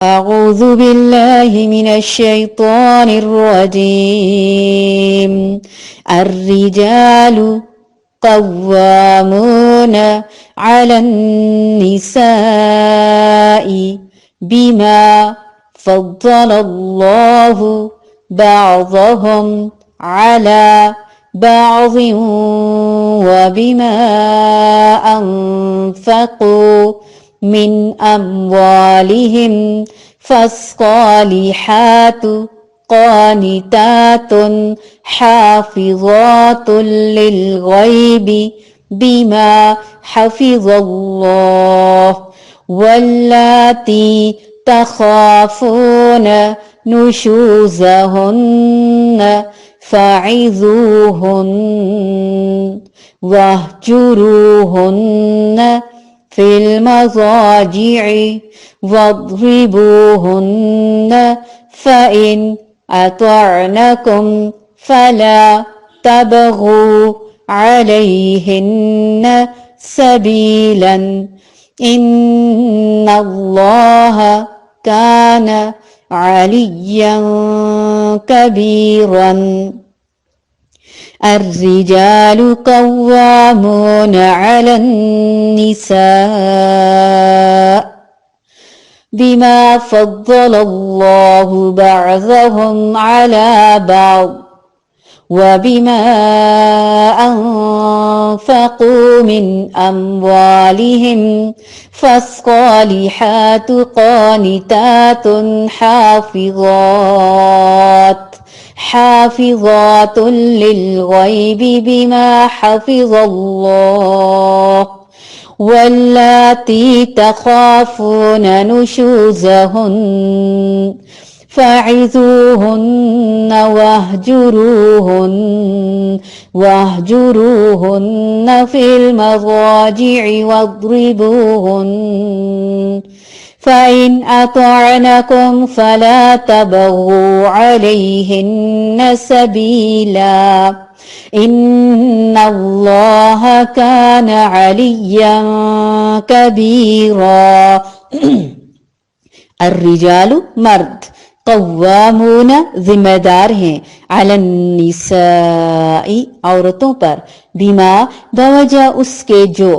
أعوذ بالله من الشيطان الرجيم. الرجال قوامون على النساء بما فضل الله بعضهم على بعض وبما أنفقوا من أموالهم فالصالحات قانتات حافظات للغيب بما حفظ الله واللاتي تخافون نشوزهن فعظوهن واهجروهن في المضاجع واضربوهن فإن أطعنكم فلا تبغوا عليهن سبيلا إن الله كان عليا كبيرا. الرجال قوامون على النساء بما فضل الله بعضهم على بعض وبما أنفقوا من أموالهم فالصالحات قانتات حافظات للغيب بما حفظ الله واللاتي تخافون نشوزهن فعظوهن واهجروهن في المضاجع واضربوهن فإن أطعنكم فلا تبغوا عليهن سبيلا إن الله كان عليا كبيرا. الرجال مرد قوامون ذمہ دار ہیں علی النساء عورتوں پر بما بوجہ اس کے جو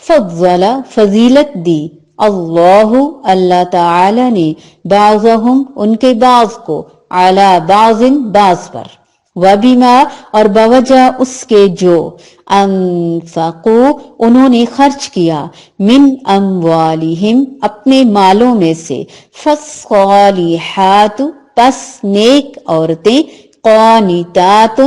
فضل فضیلت دی اللہ تعالی نے بعضهم ان کے بعض کو علی بعض بعض پر وبما اور بوجہ اس کے جو انفقوا انہوں نے خرچ کیا من اموالہم اپنے مالوں میں سے فالصالحات پس نیک عورتیں قانتات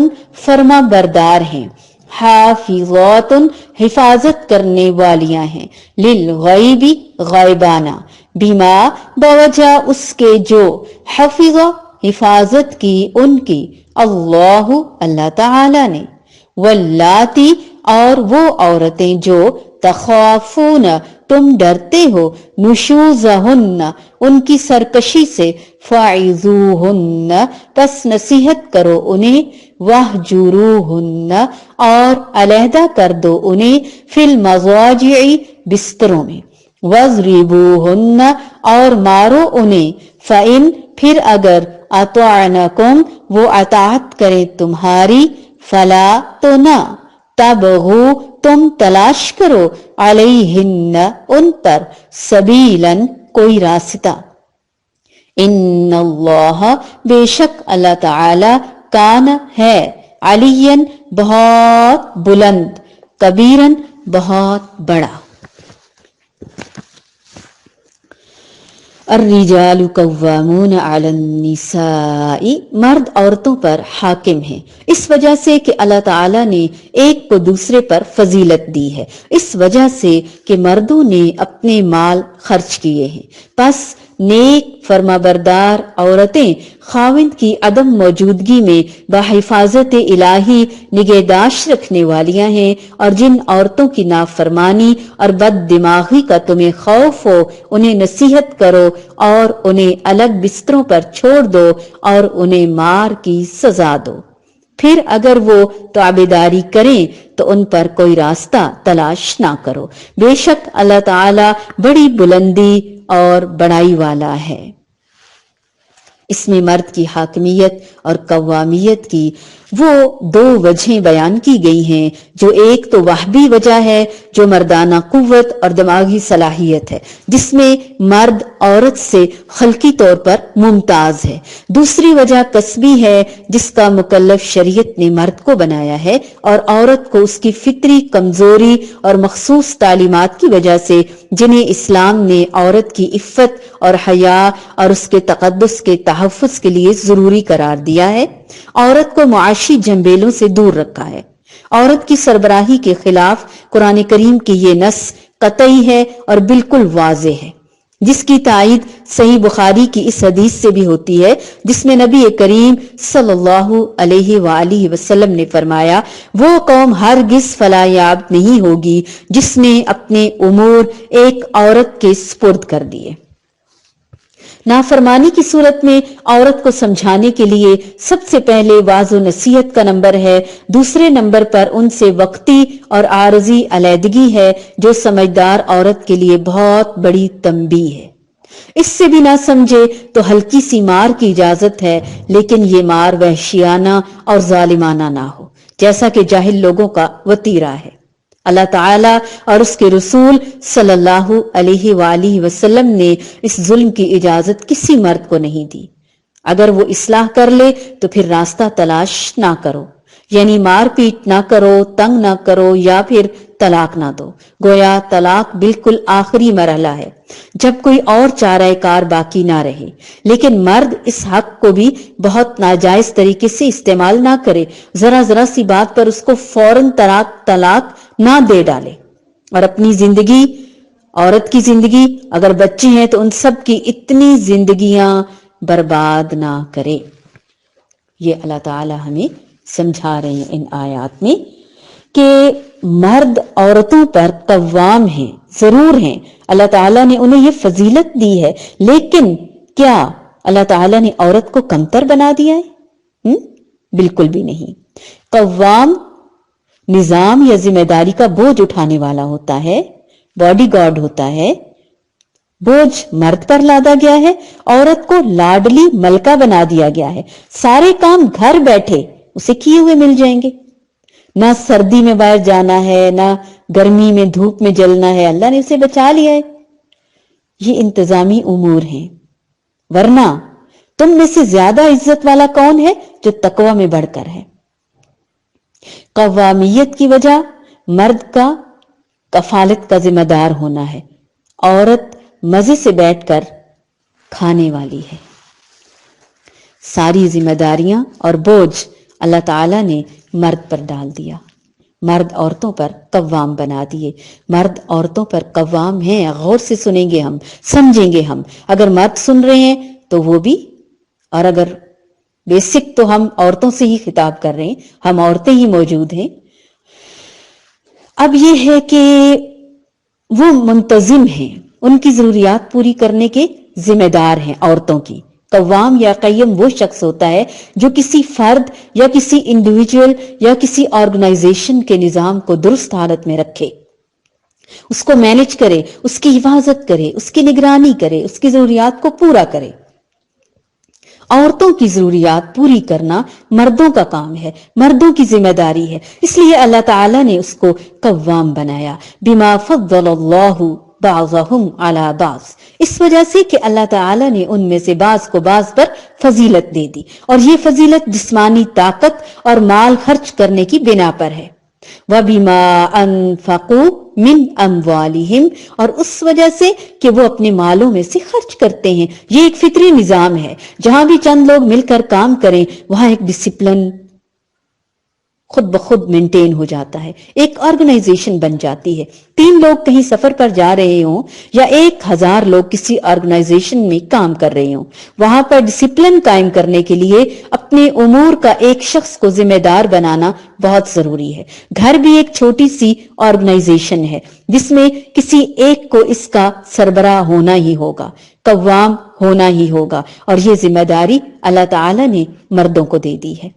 فرما بردار ہیں حافظات حفاظت کرنے والیاں ہیں للغیب غائبانہ بما بوجہ اس کے جو حفظ حفاظت کی ان کی اللہ تعالی نے واللاتی اور وہ عورتیں جو تخافون تم ڈرتے ہو نشوزہن ان کی سرکشی سے فعظوہن پس نصیحت کرو انہیں واہجروہن اور علیحدہ کر دو انہیں فی المضاجع بستروں میں واضربوہن اور مارو انہیں فإن پھر اگر اطعنکم وہ اطاعت کرے تمہاری فلا تو نہ تبغو تم تلاش کرو علیہن ان پر سبیلاً کوئی راستہ ان اللہ بے شک اللہ تعالی کان ہے علیاً بہت بلند کبیراً بہت بڑا. الرجال قوامون علی النساء مرد عورتوں پر حاکم ہیں اس وجہ سے کہ اللہ تعالیٰ نے ایک کو دوسرے پر فضیلت دی ہے، اس وجہ سے کہ مردوں نے اپنے مال خرچ کیے ہیں، پس نیک فرمابردار عورتیں خاوند کی عدم موجودگی میں بحفاظت الہی نگہداشت رکھنے والیاں ہیں، اور جن عورتوں کی نافرمانی اور بد دماغی کا تمہیں خوف ہو انہیں نصیحت کرو اور انہیں الگ بستروں پر چھوڑ دو اور انہیں مار کی سزا دو. پھر اگر وہ تابعداری کریں تو ان پر کوئی راستہ تلاش نہ کرو، بے شک اللہ تعالی بڑی بلندی اور بڑائی والا ہے. اس میں مرد کی حاکمیت اور قوامیت کی وہ دو وجہیں بیان کی گئی ہیں، جو ایک تو وہبی وجہ ہے جو مردانہ قوت اور دماغی صلاحیت ہے، جس میں مرد عورت سے خلقی طور پر ممتاز ہے۔ دوسری وجہ کسبی ہے، جس کا مکلف شریعت نے مرد کو بنایا ہے اور عورت کو اس کی فطری کمزوری اور مخصوص تعلیمات کی وجہ سے، جنہیں اسلام نے عورت کی عفت اور حیا اور اس کے تقدس کے تحفظ کے لیے ضروری قرار دیا ہے، عورت کو معاشی جنبیلوں سے دور رکھا ہے۔ عورت کی سربراہی کے خلاف قرآن کریم کی یہ نص قطعی ہے اور بالکل واضح ہے، جس کی تائید صحیح بخاری کی اس حدیث سے بھی ہوتی ہے، جس میں نبی کریم صلی اللہ علیہ وآلہ وسلم نے فرمایا، وہ قوم ہرگز فلاح یاب نہیں ہوگی جس نے اپنے امور ایک عورت کے سپرد کر دیے۔ نافرمانی کی صورت میں عورت کو سمجھانے کے لیے سب سے پہلے واعظ و نصیحت کا نمبر ہے، دوسرے نمبر پر ان سے وقتی اور عارضی علیحدگی ہے، جو سمجھدار عورت کے لیے بہت بڑی تنبیہ ہے۔ اس سے بھی نہ سمجھے تو ہلکی سی مار کی اجازت ہے، لیکن یہ مار وحشیانہ اور ظالمانہ نہ ہو، جیسا کہ جاہل لوگوں کا وتیرہ ہے۔ اللہ تعالیٰ اور اس کے رسول صلی اللہ علیہ وآلہ وسلم نے اس ظلم کی اجازت کسی مرد کو نہیں دی۔ اگر وہ اصلاح کر لے تو پھر راستہ تلاش نہ کرو، یعنی مار پیٹ نہ کرو، تنگ نہ کرو یا پھر طلاق نہ دو۔ گویا طلاق بالکل آخری مرحلہ ہے، جب کوئی اور چارہ کار باقی نہ رہے، لیکن مرد اس حق کو بھی بہت ناجائز طریقے سے استعمال نہ کرے، ذرا سی بات پر اس کو فوراً طلاق نہ دے ڈالے، اور اپنی زندگی، عورت کی زندگی، اگر بچے ہیں تو ان سب کی اتنی زندگیاں برباد نہ کرے۔ یہ اللہ تعالی ہمیں سمجھا رہے ہیں ان آیات میں کہ مرد عورتوں پر قوام ہیں، ضرور ہیں، اللہ تعالیٰ نے انہیں یہ فضیلت دی ہے، لیکن کیا اللہ تعالیٰ نے عورت کو کمتر بنا دیا ہے؟ بالکل بھی نہیں۔ قوام نظام یا ذمہ داری کا بوجھ اٹھانے والا ہوتا ہے، باڈی گارڈ ہوتا ہے، بوجھ مرد پر لادا گیا ہے، عورت کو لاڈلی ملکہ بنا دیا گیا ہے، سارے کام گھر بیٹھے اسے کیے ہوئے مل جائیں گے، نہ سردی میں باہر جانا ہے، نہ گرمی میں دھوپ میں جلنا ہے، اللہ نے اسے بچا لیا ہے۔ یہ انتظامی امور ہیں، ورنہ تم میں سے زیادہ عزت والا کون ہے؟ جو تقوی میں بڑھ کر ہے۔ قوامیت کی وجہ مرد کا کفالت کا ذمہ دار ہونا ہے، عورت مزے سے بیٹھ کر کھانے والی ہے۔ ساری ذمہ داریاں اور بوجھ اللہ تعالیٰ نے مرد پر ڈال دیا، مرد عورتوں پر قوام بنا دیے۔ مرد عورتوں پر قوام ہیں، غور سے سنیں گے ہم، سمجھیں گے ہم۔ اگر مرد سن رہے ہیں تو وہ بھی، اور اگر بیسک تو ہم عورتوں سے ہی خطاب کر رہے ہیں، ہم عورتیں ہی موجود ہیں۔ اب یہ ہے کہ وہ منتظم ہیں، ان کی ضروریات پوری کرنے کے ذمہ دار ہیں عورتوں کی۔ قوام یا قیم وہ شخص ہوتا ہے جو کسی فرد یا کسی انڈیویجول یا کسی آرگنائزیشن کے نظام کو درست حالت میں رکھے، اس کو مینج کرے، اس کی حفاظت کرے، اس کی نگرانی کرے، اس کی ضروریات کو پورا کرے۔ عورتوں کی ضروریات پوری کرنا مردوں کا کام ہے، مردوں کی ذمہ داری ہے، اس لیے اللہ تعالیٰ نے اس کو قوام بنایا۔ بما فضل اللہ بعضهم علی بعض، اس وجہ سے کہ اللہ تعالیٰ نے ان میں سے بعض کو بعض پر فضیلت دے دی، اور یہ فضیلت جسمانی طاقت اور مال خرچ کرنے کی بنا پر ہے۔ وَبِمَا أَنفَقُوا مِنْ أَمْوَالِهِمْ، اور اس وجہ سے کہ وہ اپنے مالوں میں سے خرچ کرتے ہیں۔ یہ ایک فطری نظام ہے، جہاں بھی چند لوگ مل کر کام کریں وہاں ایک ڈسپلن خود بخود مینٹین ہو جاتا ہے، ایک آرگنائزیشن بن جاتی ہے۔ 3 لوگ کہیں سفر پر جا رہے ہوں یا 1000 لوگ کسی آرگنائزیشن میں کام کر رہے ہوں، وہاں پر ڈسپلن قائم کرنے کے لیے اپنے امور کا ایک شخص کو ذمہ دار بنانا بہت ضروری ہے۔ گھر بھی ایک چھوٹی سی آرگنائزیشن ہے جس میں کسی ایک کو اس کا سربراہ ہونا ہی ہوگا، قوام ہونا ہی ہوگا، اور یہ ذمہ داری اللہ تعالی نے مردوں کو دے دی ہے۔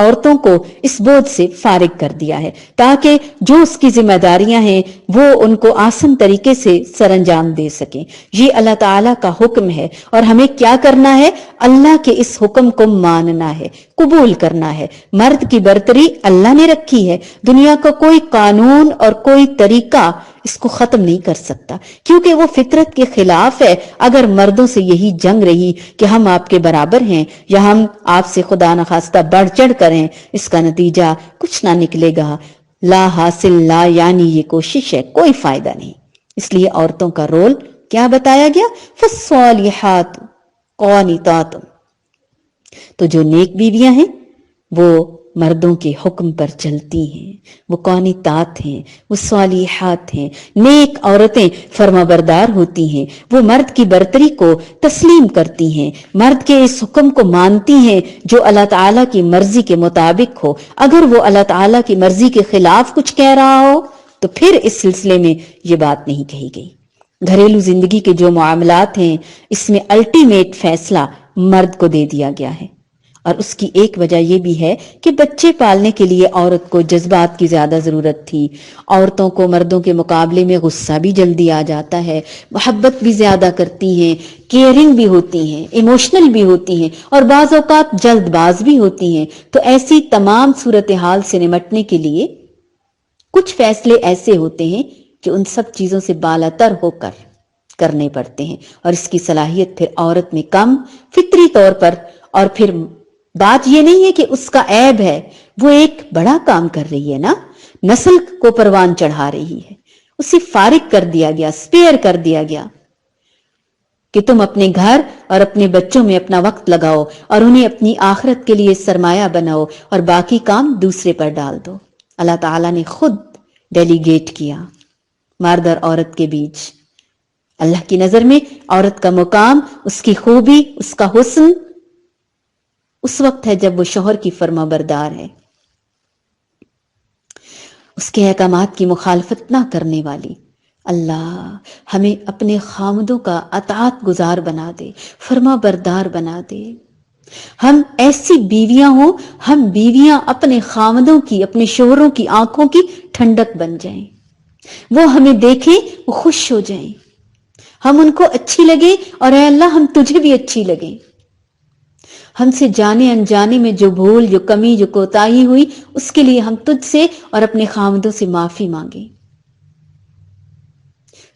عورتوں کو اس بوجھ سے فارغ کر دیا ہے تاکہ جو اس کی ذمہ داریاں ہیں وہ ان کو آسان طریقے سے سر انجام دے سکیں۔ یہ اللہ تعالیٰ کا حکم ہے اور ہمیں کیا کرنا ہے؟ اللہ کے اس حکم کو ماننا ہے، قبول کرنا ہے۔ مرد کی برتری اللہ نے رکھی ہے، دنیا کا کوئی قانون اور کوئی طریقہ اس کو ختم نہیں کر سکتا، کیونکہ وہ فطرت کے خلاف ہے۔ اگر مردوں سے یہی جنگ رہی کہ ہم آپ کے برابر ہیں یا ہم آپ سے خدا نخواستہ بڑھ چڑھ کریں، اس کا نتیجہ کچھ نہ نکلے گا، لا حاصل، لا یعنی یہ کوشش ہے، کوئی فائدہ نہیں۔ اس لیے عورتوں کا رول کیا بتایا گیا؟ فالصالحات قانتات، تو جو نیک بیویاں ہیں وہ مردوں کے حکم پر چلتی ہیں، وہ قانتات ہیں، وہ صالحات ہیں۔ نیک عورتیں فرما بردار ہوتی ہیں، وہ مرد کی برتری کو تسلیم کرتی ہیں، مرد کے اس حکم کو مانتی ہیں جو اللہ تعالیٰ کی مرضی کے مطابق ہو۔ اگر وہ اللہ تعالیٰ کی مرضی کے خلاف کچھ کہہ رہا ہو تو پھر اس سلسلے میں یہ بات نہیں کہی گئی۔ گھریلو زندگی کے جو معاملات ہیں اس میں الٹیمیٹ فیصلہ مرد کو دے دیا گیا ہے، اور اس کی ایک وجہ یہ بھی ہے کہ بچے پالنے کے لیے عورت کو جذبات کی زیادہ ضرورت تھی۔ عورتوں کو مردوں کے مقابلے میں غصہ بھی جلدی آ جاتا ہے، محبت بھی زیادہ کرتی ہیں، کیئرنگ بھی ہوتی ہیں، ایموشنل بھی ہوتی ہیں، اور بعض اوقات جلد باز بھی ہوتی ہیں۔ تو ایسی تمام صورتحال سے نمٹنے کے لیے کچھ فیصلے ایسے ہوتے ہیں کہ ان سب چیزوں سے بالاتر ہو کر کرنے پڑتے ہیں، اور اس کی صلاحیت پھر عورت میں کم فطری طور پر، اور پھر بات یہ نہیں ہے کہ اس کا عیب ہے، وہ ایک بڑا کام کر رہی ہے نا، نسل کو پروان چڑھا رہی ہے۔ اسے فارغ کر دیا گیا، سپیئر کر دیا گیا کہ تم اپنے گھر اور اپنے بچوں میں اپنا وقت لگاؤ اور انہیں اپنی آخرت کے لیے سرمایہ بناؤ، اور باقی کام دوسرے پر ڈال دو۔ اللہ تعالیٰ نے خود ڈیلیگیٹ کیا مرد اور عورت کے بیچ۔ اللہ کی نظر میں عورت کا مقام، اس کی خوبی، اس کا حسن اس وقت ہے جب وہ شوہر کی فرما بردار ہے، اس کے احکامات کی مخالفت نہ کرنے والی۔ اللہ ہمیں اپنے خامدوں کا اطاعت گزار بنا دے، فرما بردار بنا دے۔ ہم ایسی بیویاں ہوں، ہم بیویاں اپنے خامدوں کی، اپنے شوہروں کی آنکھوں کی ٹھنڈک بن جائیں، وہ ہمیں دیکھیں، وہ خوش ہو جائیں، ہم ان کو اچھی لگیں، اور اے اللہ ہم تجھے بھی اچھی لگیں۔ ہم سے جانے انجانے میں جو بھول، جو کمی، جو کوتاہی ہوئی، اس کے لیے ہم تجھ سے اور اپنے خامدوں سے معافی مانگیں۔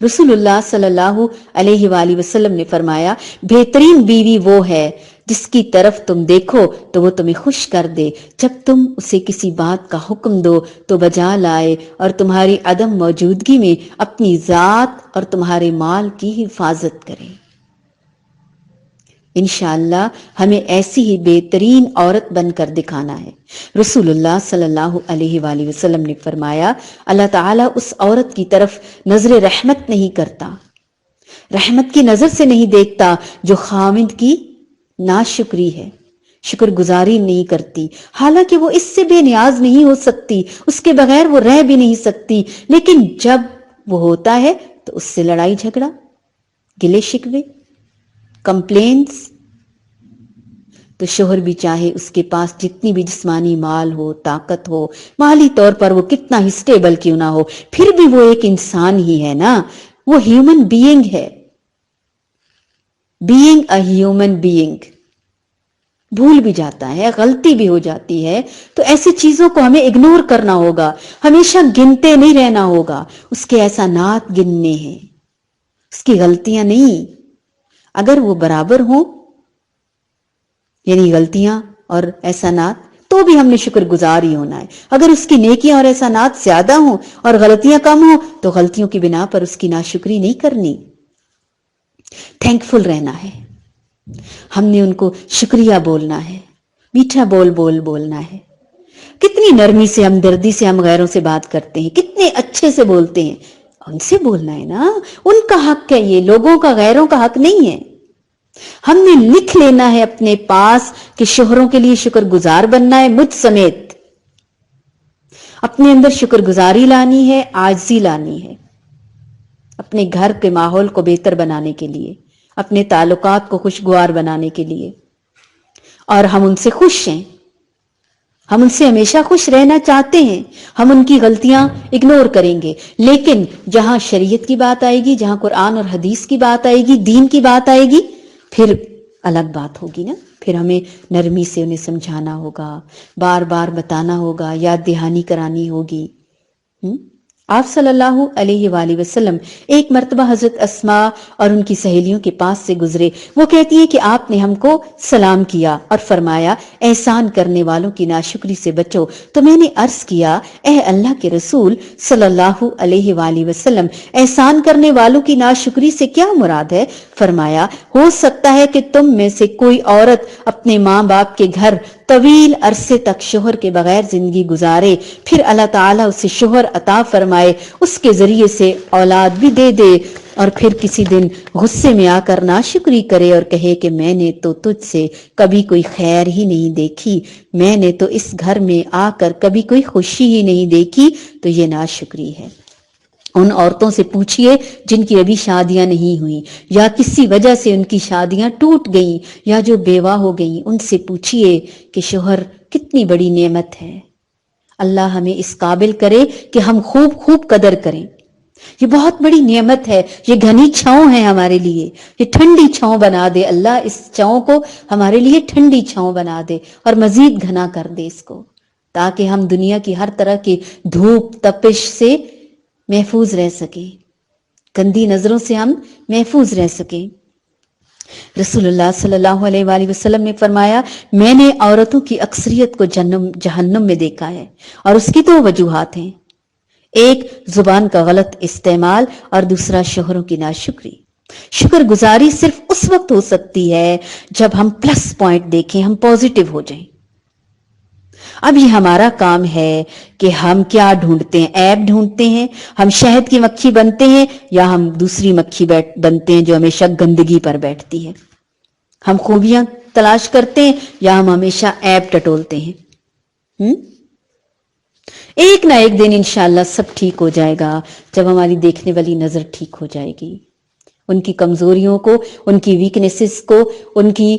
رسول اللہ صلی اللہ علیہ وآلہ وسلم نے فرمایا، بہترین بیوی وہ ہے جس کی طرف تم دیکھو تو وہ تمہیں خوش کر دے، جب تم اسے کسی بات کا حکم دو تو بجا لائے، اور تمہاری عدم موجودگی میں اپنی ذات اور تمہارے مال کی حفاظت کرے۔ انشاءاللہ ہمیں ایسی ہی بہترین عورت بن کر دکھانا ہے۔ رسول اللہ صلی اللہ علیہ وآلہ وسلم نے فرمایا، اللہ تعالیٰ اس عورت کی طرف نظر رحمت نہیں کرتا، رحمت کی نظر سے نہیں دیکھتا جو خامد کی ناشکری ہے، شکر گزاری نہیں کرتی، حالانکہ وہ اس سے بے نیاز نہیں ہو سکتی، اس کے بغیر وہ رہ بھی نہیں سکتی، لیکن جب وہ ہوتا ہے تو اس سے لڑائی جھگڑا، گلے شکوے، کمپلینس، تو شوہر بھی چاہے اس کے پاس جتنی بھی جسمانی مال ہو، طاقت ہو، مالی طور پر وہ کتنا ہی سٹیبل کیوں نہ ہو، پھر بھی وہ ایک انسان ہی ہے نا، وہ ہیومن بینگ ہے، بینگ اے ہیومن بینگ، بھول بھی جاتا ہے، غلطی بھی ہو جاتی ہے، تو ایسی چیزوں کو ہمیں اگنور کرنا ہوگا، ہمیشہ گنتے نہیں رہنا ہوگا، اس کے احسانات گننے ہیں، اس کی غلطیاں نہیں۔ اگر وہ برابر ہوں، یعنی غلطیاں اور احسانات، تو بھی ہم نے شکر گزار ہی ہونا ہے۔ اگر اس کی نیکیاں اور احسانات زیادہ ہوں اور غلطیاں کم ہوں تو غلطیوں کی بنا پر اس کی ناشکری نہیں کرنی، تھینکفل رہنا ہے۔ ہم نے ان کو شکریہ بولنا ہے، میٹھا بولنا ہے۔ کتنی نرمی سے، ہمدردی سے ہم غیروں سے بات کرتے ہیں، کتنے اچھے سے بولتے ہیں، ان سے بولنا ہے نا، ان کا حق ہے، یہ لوگوں کا، غیروں کا حق نہیں ہے۔ ہم نے لکھ لینا ہے اپنے پاس کہ شوہروں کے لیے شکر گزار بننا ہے، مجھ سمیت اپنے اندر شکر گزاری لانی ہے، عاجزی لانی ہے، اپنے گھر کے ماحول کو بہتر بنانے کے لیے، اپنے تعلقات کو خوشگوار بنانے کے لیے، اور ہم ان سے خوش ہیں۔ ہم ان سے ہمیشہ خوش رہنا چاہتے ہیں، ہم ان کی غلطیاں اگنور کریں گے، لیکن جہاں شریعت کی بات آئے گی، جہاں قرآن اور حدیث کی بات آئے گی، دین کی بات آئے گی، پھر الگ بات ہوگی نا. پھر ہمیں نرمی سے انہیں سمجھانا ہوگا، بار بار بتانا ہوگا، یاد دہانی کرانی ہوگی. آپ صلی اللہ علیہ وآلہ وسلم ایک مرتبہ حضرت اسماء اور ان کی سہیلیوں کے پاس سے گزرے. وہ کہتی ہے کہ آپ نے ہم کو سلام کیا اور فرمایا احسان کرنے والوں کی ناشکری سے بچو. تو میں نے عرض کیا اے اللہ کے رسول صلی اللہ علیہ وآلہ وسلم، احسان کرنے والوں کی ناشکری سے کیا مراد ہے؟ فرمایا ہو سکتا ہے کہ تم میں سے کوئی عورت اپنے ماں باپ کے گھر طویل عرصے تک شوہر کے بغیر زندگی گزارے، پھر اللہ تعالیٰ اسے شوہر عطا فرمائے، اس کے ذریعے سے اولاد بھی دے دے، اور پھر کسی دن غصے میں آ کر ناشکری کرے اور کہے کہ میں نے تو تجھ سے کبھی کوئی خیر ہی نہیں دیکھی، میں نے تو اس گھر میں آ کر کبھی کوئی خوشی ہی نہیں دیکھی، تو یہ ناشکری ہے. ان عورتوں سے پوچھئے جن کی ابھی شادیاں نہیں ہوئیں یا کسی وجہ سے ان کی شادیاں ٹوٹ گئیں یا جو بیوہ ہو گئیں، ان سے پوچھئے کہ شوہر کتنی بڑی نعمت ہے. اللہ ہمیں اس قابل کرے کہ ہم خوب خوب قدر کریں. یہ بہت بڑی نعمت ہے، یہ گھنی چھاؤں ہے ہمارے لیے، یہ ٹھنڈی چھاؤں بنا دے. اللہ اس چھاؤں کو ہمارے لیے ٹھنڈی چھاؤں بنا دے اور مزید گھنا کر دے اس کو، تاکہ ہم دنیا کی ہر طرح کی دھوپ تپش سے محفوظ رہ سکیں، گندی نظروں سے ہم محفوظ رہ سکیں. رسول اللہ صلی اللہ علیہ وآلہ وسلم نے فرمایا میں نے عورتوں کی اکثریت کو جہنم میں دیکھا ہے، اور اس کی دو وجوہات ہیں، ایک زبان کا غلط استعمال اور دوسرا شوہروں کی ناشکری. شکر گزاری صرف اس وقت ہو سکتی ہے جب ہم پلس پوائنٹ دیکھیں، ہم پوزیٹو ہو جائیں. اب یہ ہمارا کام ہے کہ ہم کیا ڈھونڈتے ہیں، عیب ڈھونڈتے ہیں، ہم شہد کی مکھی بنتے ہیں یا ہم دوسری مکھی بنتے ہیں جو ہمیشہ گندگی پر بیٹھتی ہے. ہم خوبیاں تلاش کرتے ہیں یا ہم ہمیشہ عیب ٹٹولتے ہیں. ایک نہ ایک دن انشاءاللہ سب ٹھیک ہو جائے گا جب ہماری دیکھنے والی نظر ٹھیک ہو جائے گی. ان کی کمزوریوں کو، ان کی ویکنیسز کو، ان کی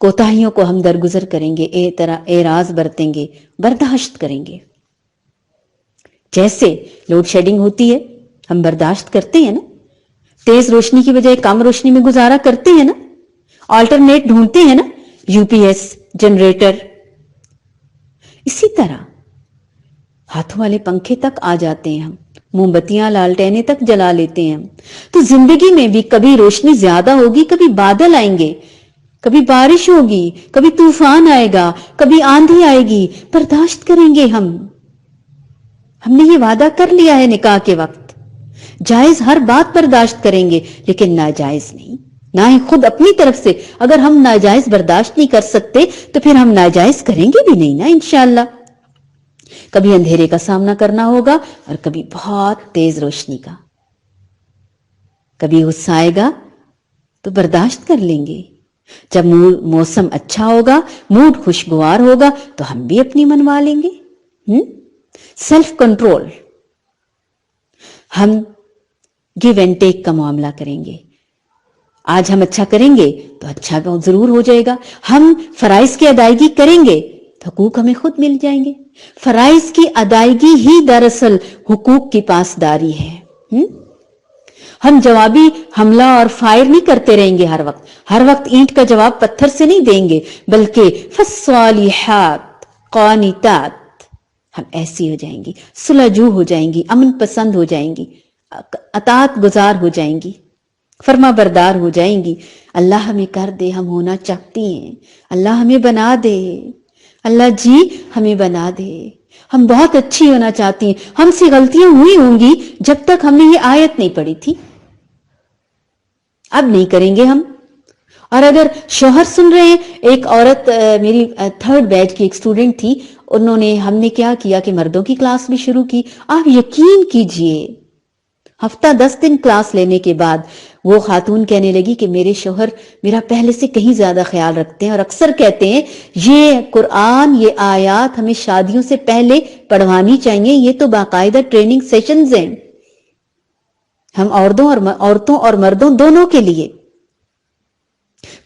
کوتاہیوں کو ہم درگزر کریں گے، اعراض برتیں گے، برداشت کریں گے. جیسے لوڈ شیڈنگ ہوتی ہے ہم برداشت کرتے ہیں نا، تیز روشنی کی بجائے کم روشنی میں گزارا کرتے ہیں نا، آلٹرنیٹ ڈھونڈتے ہیں نا، یو پی ایس، جنریٹر. اسی طرح ہاتھوں والے پنکھے تک آ جاتے ہیں، ہم موم بتیاں لالٹینیں تک جلا لیتے ہیں. تو زندگی میں بھی کبھی روشنی زیادہ ہوگی، کبھی بادل آئیں گے، کبھی بارش ہوگی، کبھی طوفان آئے گا، کبھی آندھی آئے گی. برداشت کریں گے ہم نے یہ وعدہ کر لیا ہے نکاح کے وقت. جائز ہر بات برداشت کریں گے لیکن ناجائز نہیں، نہ ہی خود اپنی طرف سے. اگر ہم ناجائز برداشت نہیں کر سکتے تو پھر ہم ناجائز کریں گے بھی نہیں نا انشاءاللہ. کبھی اندھیرے کا سامنا کرنا ہوگا اور کبھی بہت تیز روشنی کا. کبھی غصہ آئے گا تو برداشت کر لیں گے. جب موسم اچھا ہوگا، موڈ خوشگوار ہوگا تو ہم بھی اپنی منوا لیں گے. Self control. ہم گیو اینڈ ٹیک کا معاملہ کریں گے. آج ہم اچھا کریں گے تو اچھا ضرور ہو جائے گا. ہم فرائض کی ادائیگی کریں گے تو حقوق ہمیں خود مل جائیں گے. فرائض کی ادائیگی ہی دراصل حقوق کی پاسداری ہے. ہم جوابی حملہ اور فائر نہیں کرتے رہیں گے ہر وقت اینٹ کا جواب پتھر سے نہیں دیں گے، بلکہ فالصالحات قانتات. ہم ایسی ہو جائیں گی، صلحجو ہو جائیں گی، امن پسند ہو جائیں گی، اطاعت گزار ہو جائیں گی، فرما بردار ہو جائیں گی. اللہ ہمیں کر دے، ہم ہونا چاہتی ہیں. اللہ ہمیں بنا دے، اللہ جی ہمیں بنا دے. ہم بہت اچھی ہونا چاہتی ہیں. ہم سے غلطیاں ہوئی ہوں گی جب تک ہم نے یہ آیت نہیں پڑھی تھی، اب نہیں کریں گے ہم. اور اگر شوہر سن رہے ہیں، ایک عورت میری 3rd بیچ کی ایک سٹوڈنٹ تھی، ہم نے کیا کیا کہ مردوں کی کلاس بھی شروع کی. آپ یقین کیجئے ہفتہ 10 دن کلاس لینے کے بعد وہ خاتون کہنے لگی کہ میرے شوہر میرا پہلے سے کہیں زیادہ خیال رکھتے ہیں، اور اکثر کہتے ہیں یہ قرآن، یہ آیات ہمیں شادیوں سے پہلے پڑھوانی چاہیے، یہ تو باقاعدہ ٹریننگ سیشنز ہیں ہم عورتوں اور مردوں دونوں کے لیے.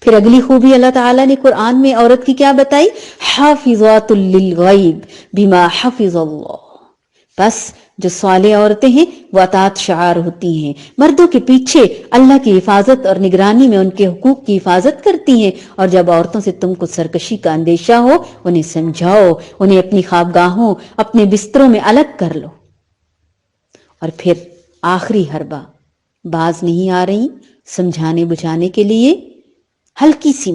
پھر اگلی خوبی اللہ تعالیٰ نے قرآن میں عورت کی کیا بتائی؟ حافظات للغیب بما حفظ اللہ. بس جو صالح عورتیں ہیں وہ اطاعت شعار ہوتی ہیں، مردوں کے پیچھے اللہ کی حفاظت اور نگرانی میں ان کے حقوق کی حفاظت کرتی ہیں. اور جب عورتوں سے تم کو سرکشی کا اندیشہ ہو انہیں سمجھاؤ، انہیں اپنی خوابگاہوں اپنے بستروں میں الگ کر لو. اور پھر آخری حربہ، باز نہیں آ رہی سمجھانے بجھانے کے لیے، ہلکی سی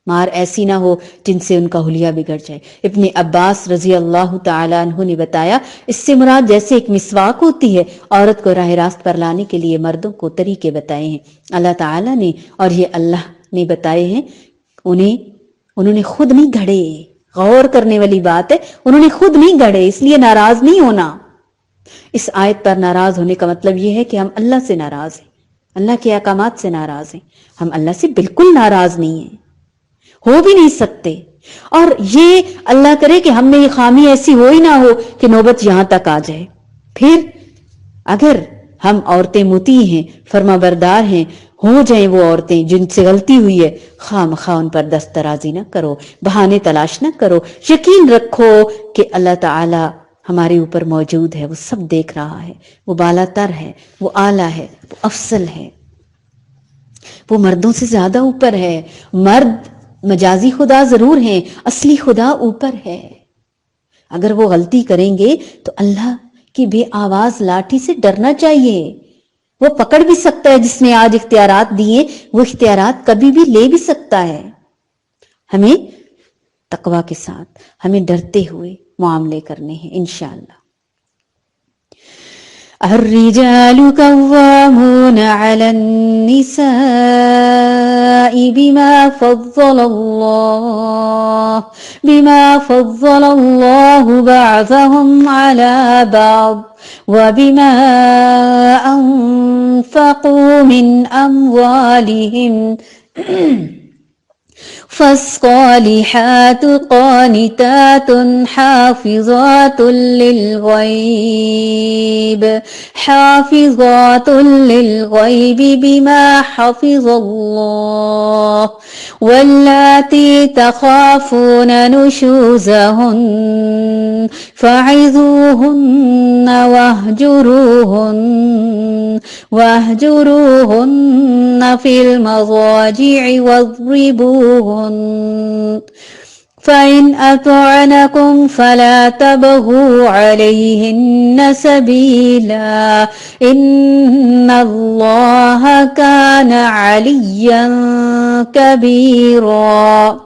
مار ایسی نہ ہو جن سے ان کا حلیہ بگڑ جائے. ابن عباس رضی اللہ تعالیٰ عنہ نے بتایا اس سے مراد جیسے ایک مسواک ہوتی ہے، عورت کو راہ راست پر لانے کے لیے مردوں کو طریقے بتائے ہیں اللہ تعالیٰ نے، اور یہ اللہ نے بتائے ہیں. انہوں نے خود نہیں گھڑے. غور کرنے والی بات ہے، انہوں نے خود نہیں گھڑے، اس لیے ناراض نہیں ہونا. اس آیت پر ناراض ہونے کا مطلب یہ ہے کہ ہم اللہ سے ناراض ہیں، اللہ کے احکامات سے ناراض ہیں. ہم اللہ سے بالکل ناراض نہیں ہیں، ہو بھی نہیں سکتے. اور یہ اللہ کرے کہ ہم میں یہ خامی ایسی ہو ہی نہ ہو کہ نوبت یہاں تک آ جائے. پھر اگر ہم عورتیں مطیع ہیں، فرما بردار ہیں، ہو جائیں وہ عورتیں جن سے غلطی ہوئی ہے، خواہ مخواہ ان پر دست درازی نہ کرو، بہانے تلاش نہ کرو. یقین رکھو کہ اللہ تعالی ہمارے اوپر موجود ہے، وہ سب دیکھ رہا ہے، وہ بالا تر ہے، وہ اعلیٰ ہے، وہ افضل ہے، وہ مردوں سے زیادہ اوپر ہے. مرد مجازی خدا ضرور ہیں، اصلی خدا اوپر ہے. اگر وہ غلطی کریں گے تو اللہ کی بے آواز لاٹھی سے ڈرنا چاہیے. وہ پکڑ بھی سکتا ہے، جس نے آج اختیارات دیے وہ اختیارات کبھی بھی لے بھی سکتا ہے. ہمیں تقوی کے ساتھ، ہمیں ڈرتے ہوئے معاملے کرنے ہیں انشاءاللہ. الرجال قوامون على النساء بما فضل الله بعضهم على بعض وبما أنفقوا من أموالهم فالصالحات قانتات حافظات للغيب بما حفظ الله واللاتي تخافون نشوزهن فعظوهن واهجروهن في المضاجع واضربوهن فإن أطعنكم فلا تبغوا عليهن سبيلا إن الله كان عليا كبيرا.